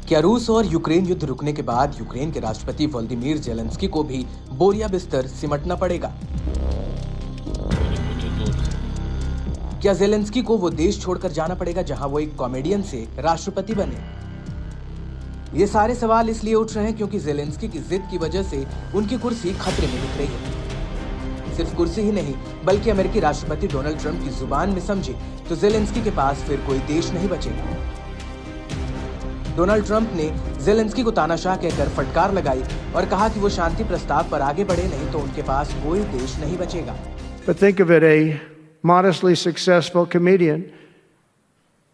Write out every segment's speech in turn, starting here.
क्या रूस और यूक्रेन युद्ध रुकने के बाद यूक्रेन के राष्ट्रपति व्लादिमीर जेलेंस्की को भी बोरिया बिस्तर सिमटना पड़ेगा? क्या जेलेंस्की को वो देश छोड़कर जाना पड़ेगा जहां वो एक कॉमेडियन से राष्ट्रपति बने? ये सारे सवाल इसलिए उठ रहे हैं क्योंकि जेलेंस्की की जिद की वजह से उनकी कुर्सी खतरे में दिख रही है। सिर्फ कुर्सी ही नहीं, बल्कि अमेरिकी राष्ट्रपति डोनाल्ड ट्रंप की जुबान में समझे तो जेलेंस्की के पास फिर कोई देश नहीं बचेगा। डोनाल्ड ट्रंप ने जेलेंस्की को तानाशाह कहकर फटकार लगाई और कहा कि वो शांति प्रस्ताव पर आगे बढ़े, नहीं तो उनके पास कोई देश नहीं बचेगा। But think of it, a modestly successful comedian,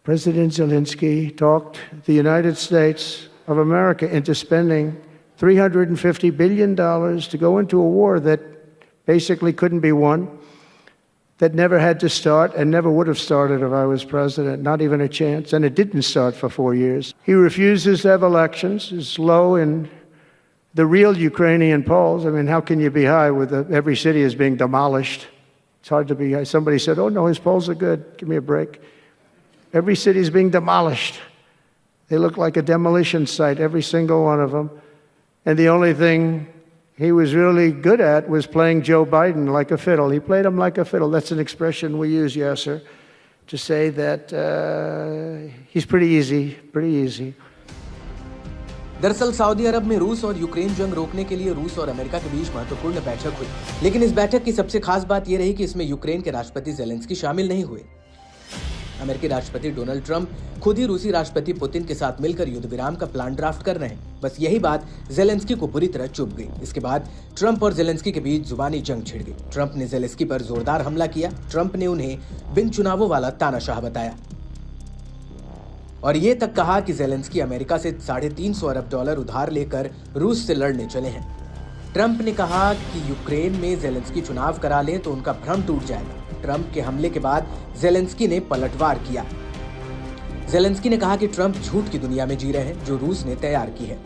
President Zelensky, talked the United States of America into spending $350 billion to go into a war that basically couldn't be won, that never had to start and never would have started if I was president, not even a chance, and it didn't start for 4 years. He refuses to have elections, is low in the real Ukrainian polls. I mean, how can you be high with every city is being demolished? It's hard to be high. Somebody said, oh no, his polls are good, give me a break. Every city is being demolished. They look like a demolition site, every single one of them. And the only thing he was really good at was playing Joe Biden like a fiddle. He played him like a fiddle. That's an expression we use, Yasser, to say that he's pretty easy. दरअसल Saudi अरब में रूस और Ukraine जंग रोकने के लिए रूस और अमेरिका के बीच महत्वपूर्ण बैठक हुई, लेकिन इस बैठक की सबसे खास बात यह रही कि इसमें यूक्रेन के राष्ट्रपति जेलेंस्की शामिल नहीं हुए। अमेरिकी राष्ट्रपति डोनाल्ड ट्रंप खुद ही रूसी राष्ट्रपति पुतिन के साथ मिलकर युद्ध विराम का प्लान ड्राफ्ट कर रहे हैं। बस यही बात जेलेंस्की को बुरी तरह चुभ गई। इसके बाद ट्रंप और जेलेंस्की के बीच जुबानी जंग छिड़ गई। ट्रंप ने जेलेंस्की पर जोरदार हमला किया। ट्रंप ने उन्हें बिन चुनावों वाला तानाशाह बताया और ये तक कहा कि जेलेंस्की अमेरिका से $350 अरब उधार लेकर रूस से लड़ने चले हैं। ट्रंप ने कहा कि यूक्रेन में जेलेंस्की चुनाव करा ले तो उनका भ्रम टूट जाएगा। ट्रंप के हमले के बाद जेलेंस्की ने पलटवार किया। जेलेंस्की ने कहा कि ट्रंप झूठ की दुनिया में जी रहे हैं जो रूस ने तैयार की है।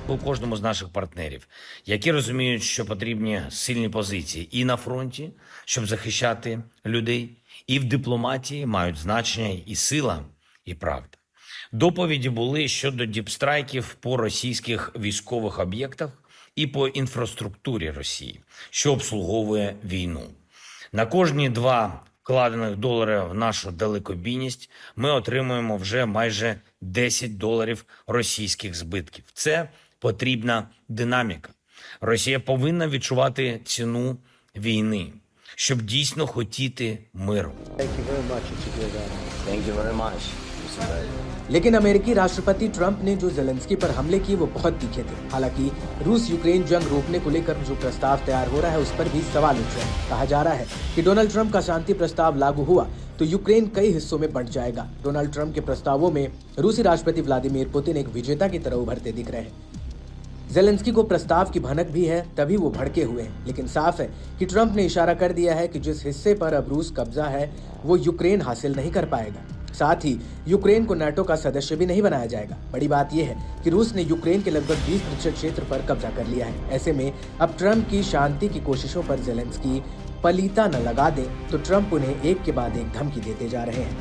У кожному з наших партнерів, які розуміють, що потрібні сильні позиції і на фронті, щоб захищати людей, і в дипломатії мають значення і сила, і правда. Доповіді були щодо діпстрайків по російських військових об'єктах і по інфраструктурі Росії, що обслуговує війну. На кожні 2 вкладених долари в нашу далекобійність ми отримуємо вже майже $10 російських збитків. Це потрібна динаміка. Росія повинна відчувати ціну війни, щоб дійсно хотіти миру. लेकिन अमेरिकी राष्ट्रपति ट्रंप ने जो जेलेंस्की पर हमले किए वो बहुत तीखे थे। हालांकि रूस यूक्रेन जंग रोकने को लेकर जो प्रस्ताव तैयार हो रहा है उस पर भी सवाल उठ रहे हैं। कहा जा रहा है कि डोनाल्ड ट्रंप का शांति प्रस्ताव लागू हुआ तो यूक्रेन कई हिस्सों में बंट जाएगा। डोनाल्ड ट्रंप के प्रस्तावों में रूसी राष्ट्रपति व्लादिमीर पुतिन एक विजेता की तरह उभरते दिख रहे हैं। जेलेंस्की को प्रस्ताव की भनक भी है, तभी वो भड़के हुए हैं। लेकिन साफ है कि ट्रंप ने इशारा कर दिया है कि जिस हिस्से पर अब रूस कब्जा है वो यूक्रेन हासिल नहीं कर पाएगा। साथ ही यूक्रेन को नाटो का सदस्य भी नहीं बनाया जाएगा। बड़ी बात यह है कि रूस ने यूक्रेन के लगभग 20% क्षेत्र पर कब्जा कर लिया है। ऐसे में अब ट्रंप की शांति की कोशिशों पर जेलेंस्की पलीता न लगा दें तो ट्रंप उन्हें एक के बाद एक धमकी देते जा रहे हैं।